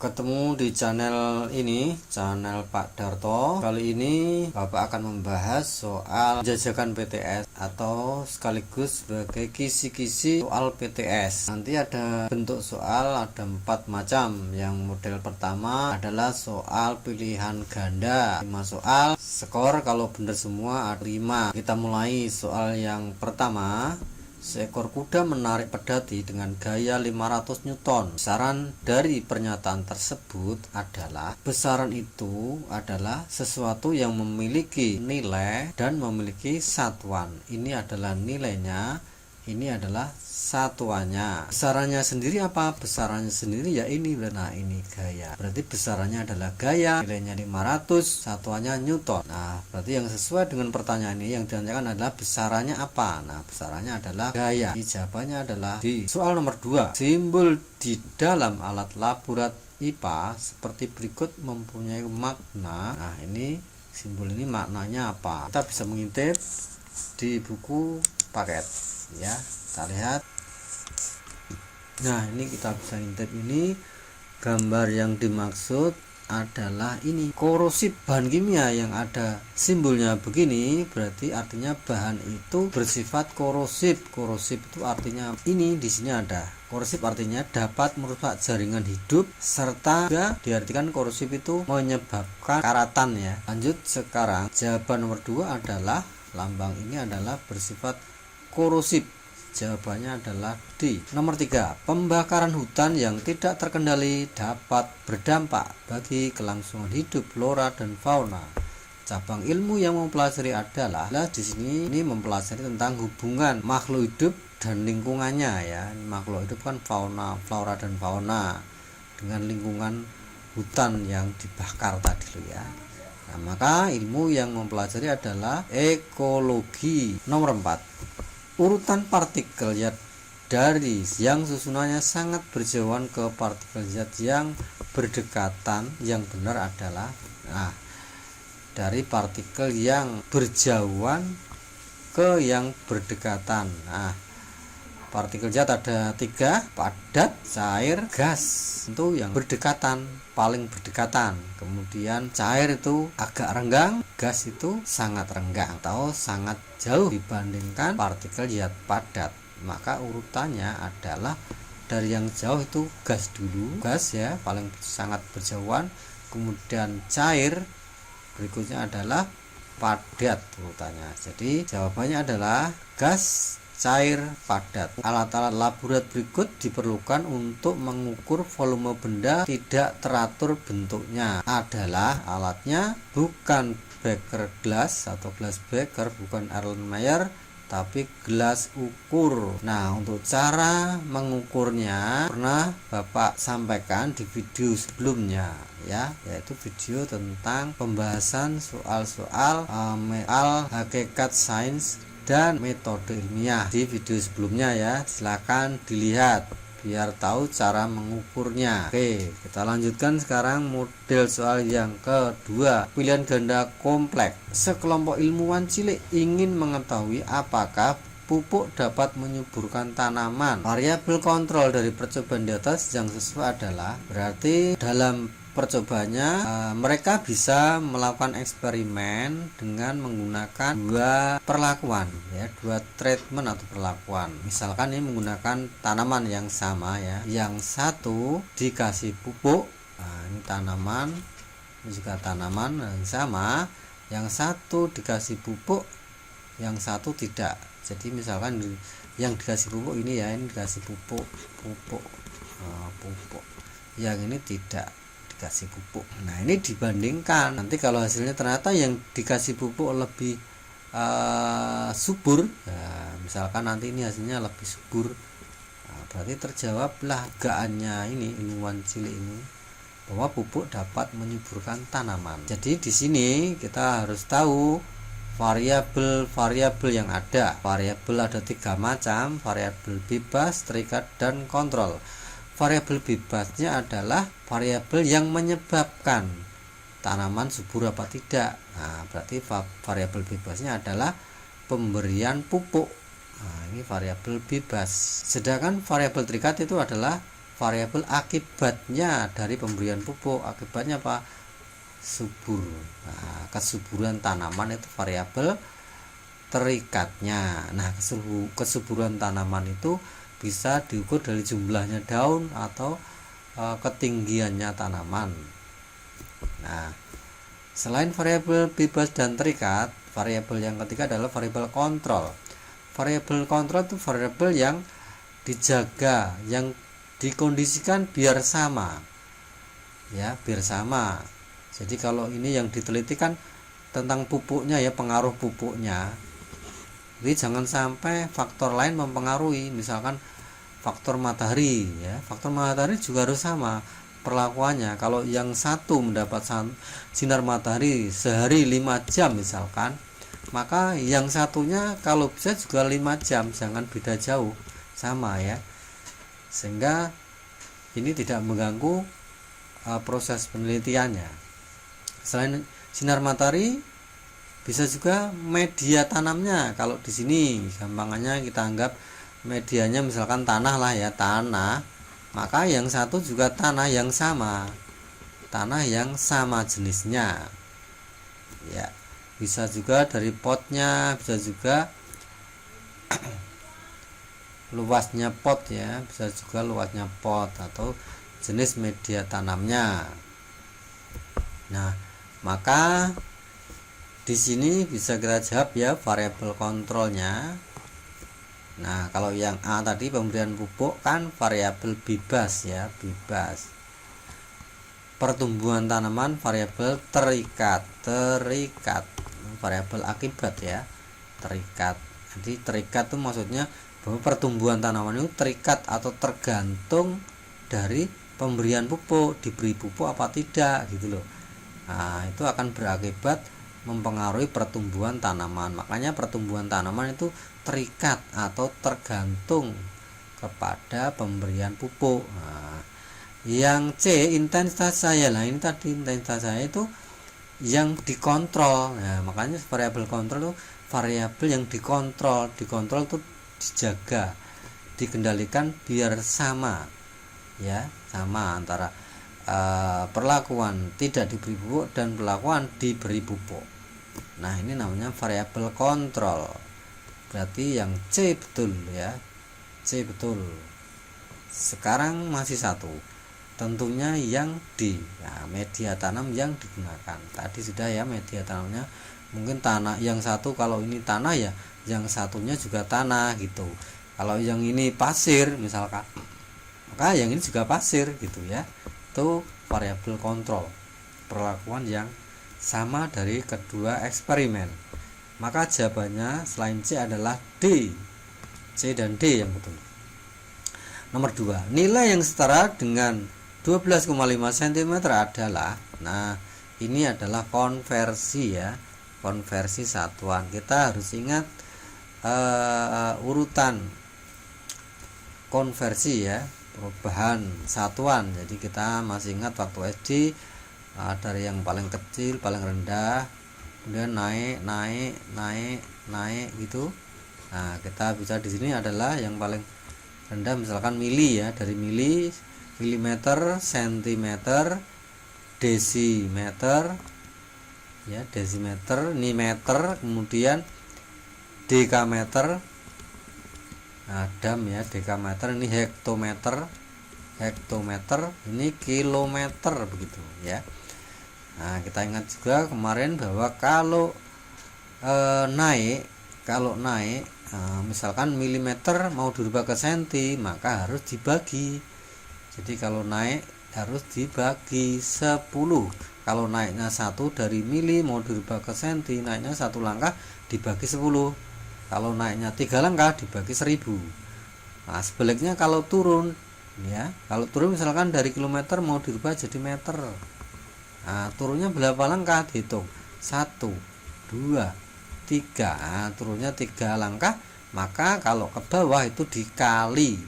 Ketemu di channel ini, channel Pak Darto. Kali ini Bapak akan membahas soal jajakan PTS atau sekaligus sebagai kisi-kisi soal PTS. Nanti ada bentuk soal, ada 4 macam. Yang model pertama adalah soal pilihan ganda, 5 soal, skor kalau benar semua ada 5. Kita mulai soal yang pertama. Seekor kuda menarik pedati dengan gaya 500 Newton. Besaran dari pernyataan tersebut adalah besaran itu adalah sesuatu yang memiliki nilai dan memiliki satuan. Ini adalah nilainya, ini adalah satuannya. Besarannya sendiri apa? Besarannya sendiri ya ini. Nah, ini gaya. Berarti besarannya adalah gaya, nilainya 500, satuannya Newton. Nah, berarti yang sesuai dengan pertanyaan ini yang ditanyakan adalah besarannya apa? Nah, besarannya adalah gaya. Jawabannya adalah di soal nomor 2. Simbol di dalam alat laborat IPA seperti berikut mempunyai makna. Nah, ini simbol ini maknanya apa? Kita bisa mengintip di buku paket ya. Kita lihat. Nah, ini kita bisa intip, ini gambar yang dimaksud adalah ini korosif. Bahan kimia yang ada simbolnya begini berarti artinya bahan itu bersifat korosif. Korosif itu artinya ini di sini ada. Korosif artinya dapat merusak jaringan hidup, serta juga diartikan korosif itu menyebabkan karatan ya. Lanjut sekarang, jawaban nomor 2 adalah lambang ini adalah bersifat korosif. Jawabannya adalah D. Nomor 3. Pembakaran hutan yang tidak terkendali dapat berdampak bagi kelangsungan hidup flora dan fauna. Cabang ilmu yang mempelajari adalah di sini ini mempelajari tentang hubungan makhluk hidup dan lingkungannya ya. Makhluk hidup kan fauna, flora dan fauna dengan lingkungan hutan yang dibakar tadi loh ya. Nah, maka ilmu yang mempelajari adalah ekologi. Nomor 4. Urutan partikel zat dari yang susunannya sangat berjauhan ke partikel zat yang berdekatan, yang benar adalah dari partikel yang berjauhan ke yang berdekatan. Nah, partikel zat ada 3, padat, cair, gas. Itu yang berdekatan, paling berdekatan. Kemudian cair itu agak renggang, gas itu sangat renggang atau sangat jauh dibandingkan partikel zat padat. Maka urutannya adalah dari yang jauh itu gas dulu, gas ya, paling sangat berjauhan. Kemudian cair, berikutnya adalah padat urutannya. Jadi jawabannya adalah gas, cair, padat. Alat-alat laborat berikut diperlukan untuk mengukur volume benda tidak teratur bentuknya. Adalah alatnya bukan beker glass atau glass beker, bukan Erlenmeyer, tapi gelas ukur. Nah, untuk cara mengukurnya pernah Bapak sampaikan di video sebelumnya ya, yaitu video tentang pembahasan soal-soal hakikat sains dan metode ilmiah di video sebelumnya ya. Silakan dilihat biar tahu cara mengukurnya. Oke, kita lanjutkan sekarang model soal yang kedua, pilihan ganda kompleks. Sekelompok ilmuwan cilik ingin mengetahui apakah pupuk dapat menyuburkan tanaman. Variabel kontrol dari percobaan di atas yang sesuai adalah, berarti dalam percobaannya mereka bisa melakukan eksperimen dengan menggunakan 2 perlakuan ya, 2 treatment atau perlakuan. Misalkan ini menggunakan tanaman yang sama ya, yang satu dikasih pupuk, nah ini tanaman, ini juga tanaman yang sama, yang satu dikasih pupuk, yang satu tidak. Jadi misalkan yang dikasih pupuk ini ya, ini dikasih pupuk, pupuk, yang ini tidak dikasih pupuk. Nah, ini dibandingkan. Nanti kalau hasilnya ternyata yang dikasih pupuk lebih subur ya, misalkan nanti ini hasilnya lebih subur, nah, berarti terjawablah dugaannya ini ilmuwan cilik ini bahwa pupuk dapat menyuburkan tanaman. Jadi di sini kita harus tahu variabel-variabel yang ada. Variabel ada 3 macam, variabel bebas, terikat, dan kontrol. Variabel bebasnya adalah variabel yang menyebabkan tanaman subur apa tidak. Nah, berarti variabel bebasnya adalah pemberian pupuk. Nah, ini variabel bebas. Sedangkan variabel terikat itu adalah variabel akibatnya dari pemberian pupuk. Akibatnya apa? Subur. Nah, kesuburan tanaman itu variabel terikatnya. Nah, kesuburan tanaman itu bisa diukur dari jumlahnya daun atau ketinggiannya tanaman. Nah, selain variabel bebas dan terikat, variabel yang ketiga adalah variabel kontrol. Variabel kontrol itu variabel yang dijaga, yang dikondisikan biar sama, ya, biar sama. Jadi kalau ini yang diteliti kan tentang pupuknya, ya, pengaruh pupuknya. Jadi jangan sampai faktor lain mempengaruhi, misalkan faktor matahari, ya, faktor matahari juga harus sama perlakuannya. Kalau yang satu mendapat sinar matahari sehari 5 jam misalkan, maka yang satunya kalau bisa juga 5 jam, jangan beda jauh, sama, ya, sehingga ini tidak mengganggu proses penelitiannya. Selain sinar matahari, bisa juga media tanamnya. Kalau di sini gampangannya kita anggap medianya misalkan tanah lah, ya, tanah, maka yang satu juga tanah yang sama jenisnya, ya. Bisa juga dari potnya, bisa juga luasnya pot, ya, bisa juga luasnya pot atau jenis media tanamnya. Nah, maka di sini bisa kita jawab, ya, variabel kontrolnya. Nah, kalau yang A tadi pemberian pupuk kan variabel bebas, ya, bebas. Pertumbuhan tanaman variabel terikat, variabel akibat, ya, terikat. Jadi terikat itu maksudnya bahwa pertumbuhan tanaman itu terikat atau tergantung dari pemberian pupuk, diberi pupuk apa tidak, gitu loh. Nah, itu akan berakibat mempengaruhi pertumbuhan tanaman. Makanya pertumbuhan tanaman itu terikat atau tergantung kepada pemberian pupuk. Nah, yang C intensitas cahaya. Nah, ini tadi intensitas cahaya itu yang dikontrol. Nah, makanya variabel kontrol itu variabel yang dikontrol. Dikontrol itu dijaga, dikendalikan biar sama, ya, sama antara perlakuan tidak diberi pupuk dan perlakuan diberi pupuk. Nah, ini namanya variabel kontrol. Berarti yang C betul, ya, C betul. Sekarang masih satu, tentunya yang D, ya, media tanam yang digunakan. Tadi sudah, ya, media tanamnya mungkin tanah. Yang satu kalau ini tanah, ya, yang satunya juga tanah, gitu. Kalau yang ini pasir misalkan, maka yang ini juga pasir, gitu, ya. Itu variabel kontrol, perlakuan yang sama dari kedua eksperimen. Maka jawabannya selain C adalah D. C dan D yang betul. Nomor 2, nilai yang setara dengan 12,5 cm adalah, nah, ini adalah konversi, ya, konversi satuan. Kita harus ingat urutan konversi, ya, perubahan satuan. Jadi kita masih ingat waktu SD, dari yang paling kecil, paling rendah, kemudian naik gitu. Nah, kita bisa di sini adalah yang paling rendah misalkan mili, ya, dari mili, milimeter, sentimeter, desimeter, ya, desimeter, ini meter, kemudian dekameter, dam, ya, dekameter, ini hektometer, ini kilometer, begitu, ya. Nah, kita ingat juga kemarin bahwa kalau naik misalkan milimeter mau dirubah ke senti, maka harus dibagi. Jadi kalau naik harus dibagi 10. Kalau naiknya 1 dari mili mau dirubah ke senti, naiknya 1 langkah dibagi 10. Kalau naiknya 3 langkah dibagi 1000. Nah, sebaliknya kalau turun, ya, kalau turun misalkan dari kilometer mau dirubah jadi meter. Nah, turunnya berapa langkah dihitung? 1, 2, 3. Nah, turunnya 3 langkah, maka kalau ke bawah itu dikali.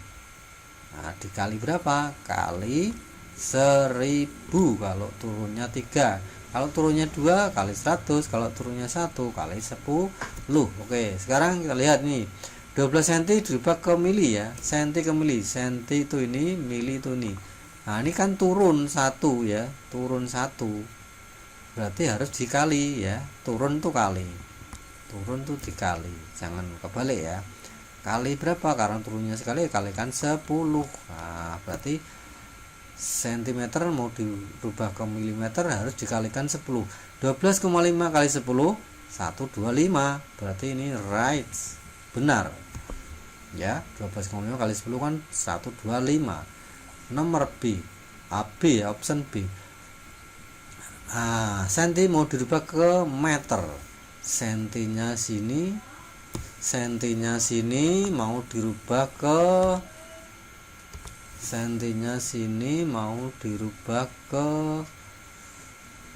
Nah, dikali berapa? Kali 1000 kalau turunnya 3. Kalau turunnya 2 kali 100, kalau turunnya 1 kali 10. Oke, sekarang kita lihat nih. 12 cm dirubah ke mili ya, senti ke mili, senti itu ini, mili itu ini. Nah ini kan turun 1 ya, turun 1, berarti harus dikali ya, turun tuh kali, turun tuh dikali, jangan kebalik ya. Kali berapa? Karena turunnya sekali, kalikan 10. Nah berarti sentimeter mau dirubah ke milimeter harus dikalikan 10. 12,5 kali 10 125, berarti ini right, benar ya. 12,5 kali 10 kan 125. Nomor B, AB, option B. Senti mau dirubah ke meter, sentinya sini mau dirubah ke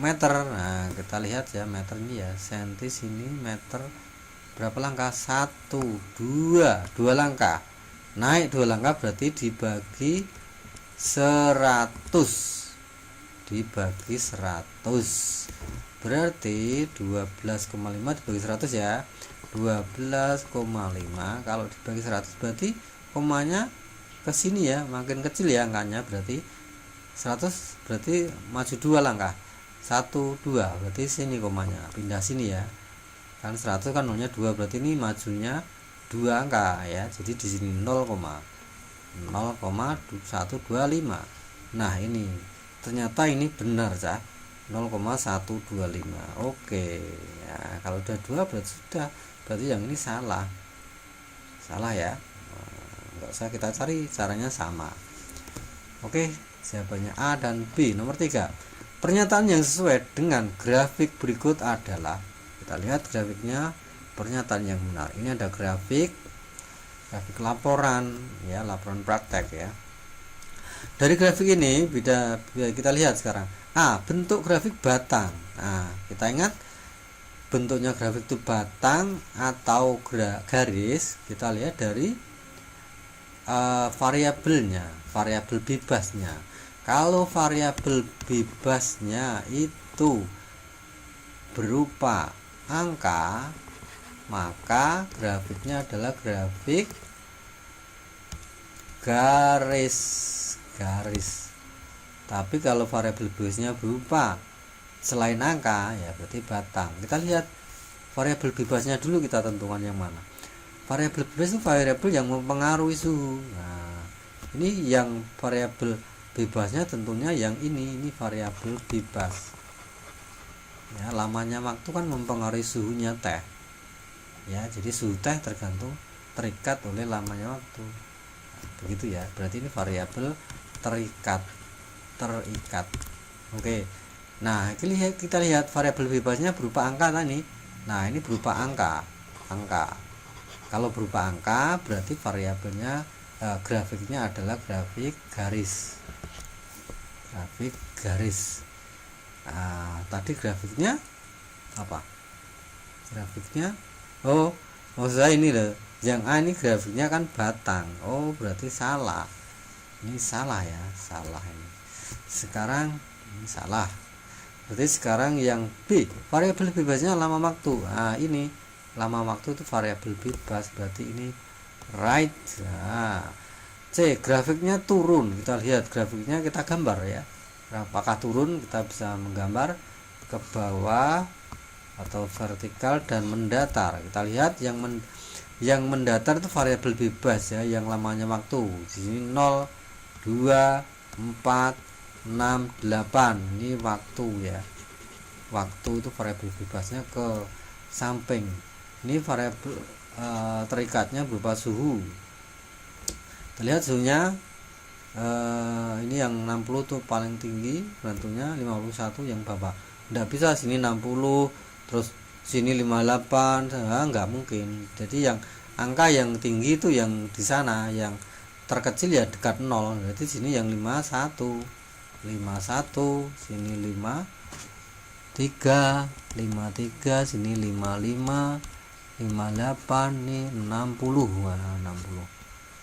meter. Nah kita lihat ya meternya ya, senti sini, meter berapa langkah? 1, 2 langkah, naik 2 langkah, berarti dibagi 100, berarti 12,5 dibagi 100 ya, 12,5 kalau dibagi 100 berarti komanya ke sini ya, makin kecil ya angkanya, berarti 100 berarti maju 2 langkah, 1, 2, berarti sini komanya pindah sini ya, kan 100 kan nolnya 2, berarti ini majunya 2 angka ya, jadi di sini 0,125. Nah ini ternyata ini benar ya, 0,125. Oke ya, kalau udah 2 berarti sudah, berarti yang ini salah ya, nggak usah kita cari, caranya sama. Oke, jawabannya A dan B. Nomor 3, pernyataan yang sesuai dengan grafik berikut adalah, kita lihat grafiknya, pernyataan yang benar. Ini ada grafik laporan ya, laporan praktek ya. Dari grafik ini kita lihat sekarang. Bentuk grafik batang. Nah kita ingat bentuknya grafik itu batang atau garis, kita lihat dari variabelnya, variabel bebasnya. Kalau variabel bebasnya itu berupa angka, maka grafiknya adalah grafik garis. Tapi kalau variabel bebasnya berupa selain angka ya berarti batang. Kita lihat variabel bebasnya dulu, kita tentukan yang mana. Variabel bebas itu variabel yang mempengaruhi suhu. Nah ini yang variabel bebasnya tentunya yang ini variabel bebas ya. Lamanya waktu kan mempengaruhi suhunya teh ya, jadi suhu teh terikat oleh lamanya waktu. Nah, begitu ya, berarti ini variabel terikat. Oke, nah kita lihat variabel bebasnya berupa angka tadi. Nah ini berupa angka. Kalau berupa angka berarti variabelnya grafiknya adalah grafik garis. Tadi grafiknya apa? Grafiknya maksud saya ini loh, yang A ini grafiknya kan batang. Berarti salah. Ini salah ya, salah ini. Sekarang ini salah. Berarti sekarang yang B, variabel bebasnya lama waktu. Ini lama waktu itu variabel bebas, berarti ini right. C, grafiknya turun. Kita lihat grafiknya, kita gambar ya. Apakah turun? Kita bisa menggambar ke bawah atau vertikal dan mendatar. Kita lihat yang mendatar itu variabel bebas ya, yang lamanya waktu. Di sini 0, 2, 4, 6, 8. Ini waktu ya. Waktu itu variabel bebasnya ke samping. Ini variabel terikatnya berupa suhu. Kita lihat suhunya ini yang 60 tuh paling tinggi, tentunya 51 yang bawah. Nggak bisa sini 60 terus sini 58, nggak mungkin. Jadi yang angka yang tinggi itu yang di sana, yang terkecil ya dekat 0. Berarti sini yang 51, sini 53, sini 55, 58, nih 60. Wah, 60.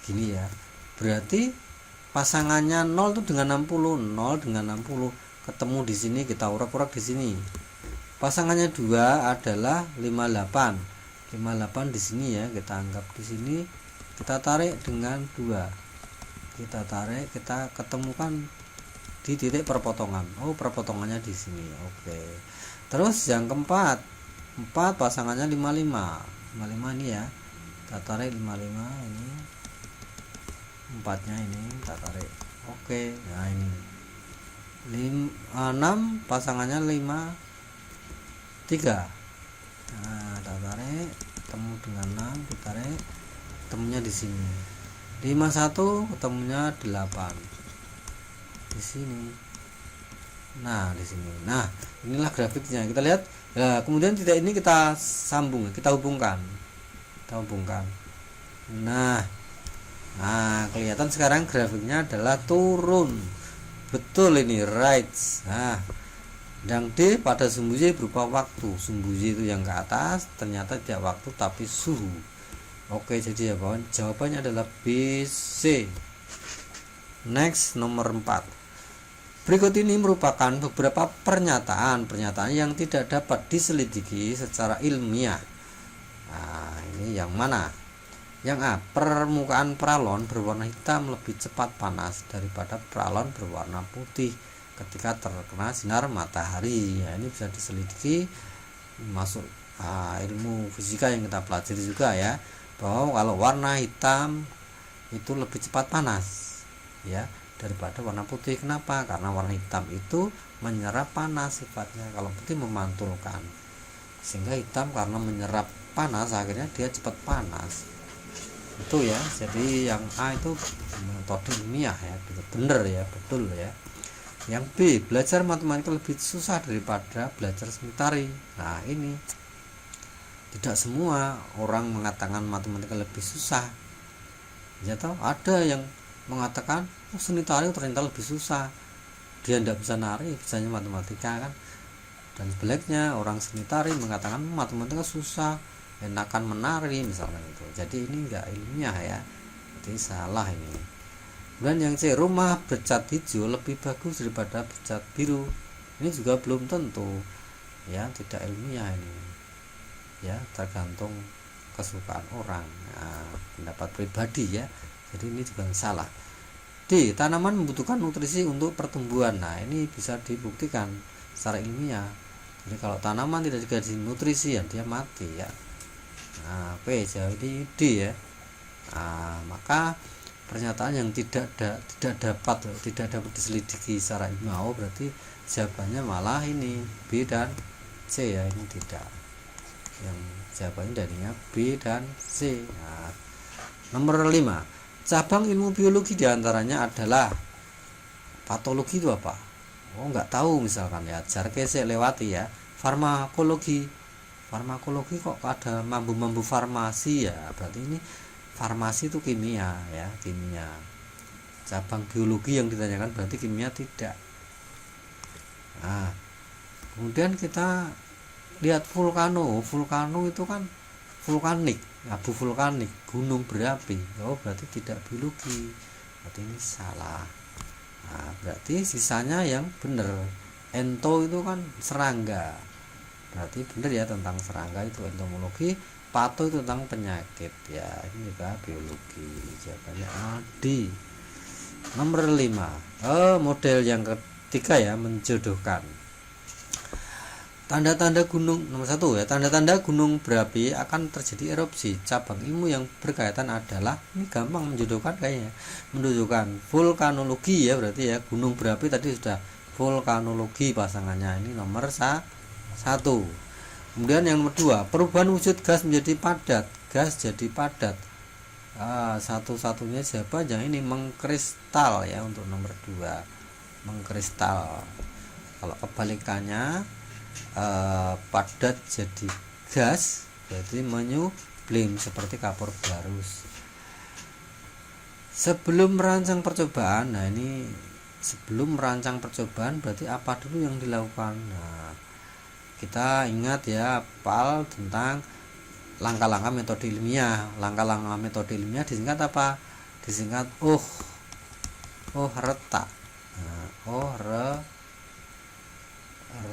Gini ya. Berarti pasangannya 0 itu dengan 60, 0 dengan 60 ketemu di sini, kita urak-urak di sini. Pasangannya 2 adalah 58. 58 di sini ya, kita anggap di sini, kita tarik dengan 2, kita tarik, kita ketemukan di titik perpotongan. Oh, perpotongannya di sini. Oke. Terus yang keempat, 4 pasangannya 55. 55 ini ya. Kita tarik 55 ini. 4-nya ini kita tarik. Oke. Nah, ini. 6 pasangannya 53. Nah, kita tarik, ketemu dengan 6, ditarik, ketemunya di sini. 51 ketemunya 8 di sini. Nah, di sini. Nah, inilah grafiknya. Kita lihat. Nah, kemudian titik ini kita sambung, kita hubungkan. Nah, kelihatan sekarang grafiknya adalah turun. Betul ini, right. Nah, yang D pada sumbu Y berupa waktu. Sumbu Y itu yang ke atas ternyata tidak waktu tapi suhu. Oke, jadi ya kawan, jawabannya adalah B, C. Next, nomor 4. Berikut ini merupakan beberapa pernyataan yang tidak dapat diselidiki secara ilmiah. Nah, ini yang mana? Yang A, permukaan paralon berwarna hitam lebih cepat panas daripada paralon berwarna putih ketika terkena sinar matahari. Ya, ini bisa diselidiki masuk ilmu fisika yang kita pelajari juga ya, bahwa kalau warna hitam itu lebih cepat panas ya daripada warna putih. Kenapa? Karena warna hitam itu menyerap panas sifatnya, kalau putih memantulkan. Sehingga hitam karena menyerap panas akhirnya dia cepat panas. Itu ya. Jadi yang A itu metode ilmiah ya, bener ya, betul ya. Yang B, belajar matematika lebih susah daripada belajar seni tari. Nah, ini tidak semua orang mengatakan matematika lebih susah. Ya toh, ada yang mengatakan seni tari ternyata lebih susah, dia tidak bisa nari, bisanya matematika kan. Dan sebaliknya, orang seni tari mengatakan matematika susah, enakan menari misalnya itu. Jadi ini enggak ilmiah ya, jadi salah ini. Dan yang C, rumah bercat hijau lebih bagus daripada bercat biru. Ini juga belum tentu ya, tidak ilmiah ini ya, tergantung kesukaan orang, pendapat pribadi ya. Jadi ini juga salah. D, tanaman membutuhkan nutrisi untuk pertumbuhan. Nah, ini bisa dibuktikan secara ilmiah. Jadi kalau tanaman tidak dikasih nutrisi ya dia mati ya. Nah, P, jadi D ya. Nah, maka pernyataan yang tidak dapat diselidiki secara ilmiah, berarti jawabannya malah ini B dan C ya, ini tidak. Yang jawabannya darinya B dan C. Nah, nomor 5, cabang ilmu biologi diantaranya adalah patologi itu apa? Oh, nggak tahu misalkan ya, jarke saya lewati ya. Farmakologi kok ada mambu farmasi ya, berarti ini farmasi itu kimia ya, kimia. Cabang biologi yang ditanyakan berarti kimia tidak. Nah, kemudian kita lihat vulkano itu kan vulkanik, abu vulkanik, gunung berapi. Oh, berarti tidak biologi, berarti ini salah. Nah, berarti sisanya yang benar. Ento itu kan serangga, berarti benar ya, tentang serangga itu entomologi. Pato itu tentang penyakit ya, ini juga biologi. Jawabannya A, D. Nomor 5, model yang ketiga ya, menjodohkan. Tanda-tanda gunung, nomor 1 ya, tanda-tanda gunung berapi akan terjadi erupsi. Cabang ilmu yang berkaitan adalah, ini gampang menjodohkan kayaknya, menunjukkan vulkanologi ya, berarti ya gunung berapi tadi sudah, vulkanologi pasangannya, ini nomor 1. Kemudian yang nomor 2, perubahan wujud gas menjadi padat, gas jadi padat. Satu-satunya siapa aja, ini mengkristal ya, untuk nomor 2, mengkristal. Kalau kebalikannya padat jadi gas, berarti menyublim seperti kapur barus. Sebelum merancang percobaan, nah ini sebelum merancang percobaan berarti apa dulu yang dilakukan? Nah, kita ingat ya, hafal tentang langkah-langkah metode ilmiah. Langkah-langkah metode ilmiah disingkat apa? Disingkat retak. Nah,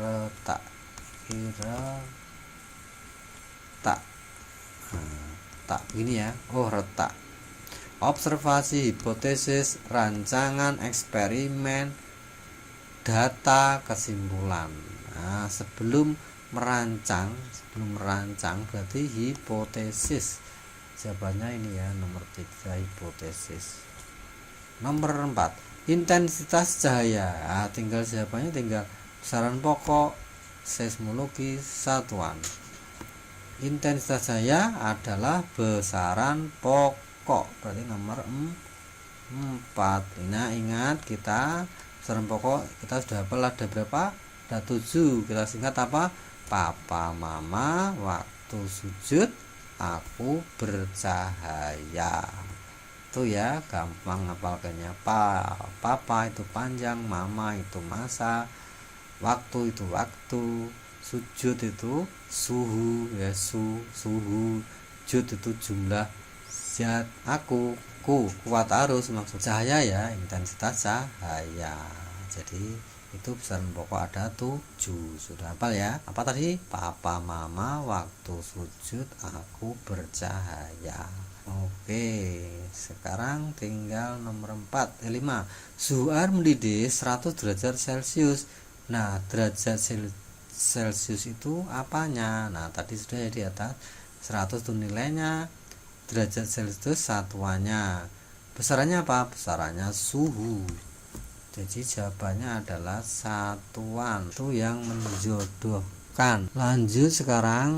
retak, tak. Tak begini ya. Oh, retak. Observasi, hipotesis, rancangan, eksperimen, data, kesimpulan. Nah, sebelum merancang berarti hipotesis. Jawabannya ini ya, nomor 3 hipotesis. Nomor 4 intensitas cahaya. Nah, tinggal jawabannya tinggal besaran pokok, seismologi, satuan. Intensitas cahaya adalah besaran pokok, berarti nomor 4. Nah, ingat kita besaran pokok kita sudah hafal ada berapa? Ada 7. Kita singkat apa? Papa mama waktu sujud aku bercahaya. Itu ya, gampang hafalkannya. Papa itu panjang, mama itu masa, waktu itu waktu, sujud itu suhu ya, suhu, jud itu jumlah zat, aku kuat arus, maksud cahaya ya, intensitas cahaya. Jadi itu besaran pokok ada 7. Sudah hafal ya? Apa tadi? Papa mama waktu sujud aku bercahaya. Oke, sekarang tinggal nomor 5. Suhu air mendidih 100 derajat Celcius. Nah, derajat Celcius itu apanya? Nah, tadi sudah ya di atas. 100 itu nilainya, derajat Celcius satuannya. Besarannya apa? Besarannya suhu. Jadi jawabannya adalah satuan. Itu yang menjodohkan. Lanjut sekarang